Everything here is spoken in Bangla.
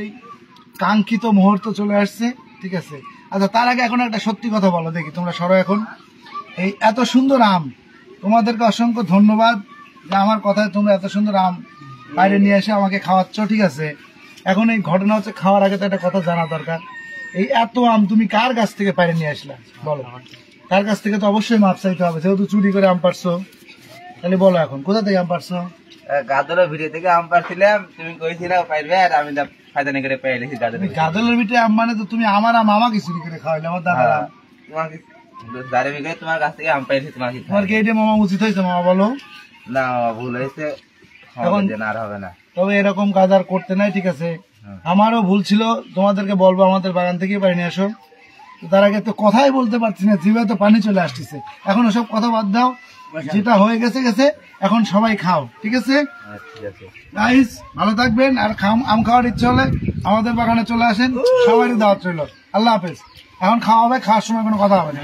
এই কাঙ্ক্ষিত মুহূর্ত চলে আসছে, ঠিক আছে। আচ্ছা, তার আগে এখন একটা সত্যি কথা বলো দেখি, তোমরা সরো এখন। এই এত সুন্দর আম, তোমাদেরকে অসংখ্য ধন্যবাদ যে আমার কথায় তোমরা এত সুন্দর আম বাইরে নিয়ে এসে আমাকে খাওয়াচ্ছ, ঠিক আছে। এখন এই ঘটনা হচ্ছে, খাওয়ার আগে তো একটা কথা জানা দরকার, এই এত আম তুমি কার কাছ থেকে বাইরে নিয়ে আসলা বলো? তার কাছ থেকে তো অবশ্যই মাপ চাইতে হবে, যেহেতু চুরি করে আম পারছো। তাহলে বলো এখন কোথা থেকে আম পারছো? গাদলের ভিডিও থেকে আম পারছিলাম, তুমি কইছিলা পাইবে, আর আমি ফায়দানি করে পাইলেছি গাদলের ভিতরে আম। মানে তো তুমি আমার আম আমাকে চুরি করে খাওয়াইলে, আমার দাদার আম। তোমাকে তোমার কাছ থেকে আম পাইছি, তোমার কি এইটা মামা উচিত হয়েছে মামা বলো? না ভুল হয়েছে, এখন আর হবে না। তবে এরকম কাজ আর করতে নাই, ঠিক আছে। আমারও ভুল ছিল, তোমাদেরকে বলবো আমাদের বাগান থেকেই পানি নিয়ে আসো। তার আগে তো কথাই বলতে পারছি না, জিভে তো পানি চলে আসতেছে। এখন ওসব কথা বাদ দাও, যেটা হয়ে গেছে গেছে, এখন সবাই খাও, ঠিক আছে। গাইস ভালো থাকবেন, আর আম খাওয়ার ইচ্ছে হলে আমাদের বাগানে চলে আসেন, সবারই দাওয়াত রইল। আল্লাহ হাফেজ। এখন খাওয়া হবে, খাওয়ার সময় কোনো কথা হবে না।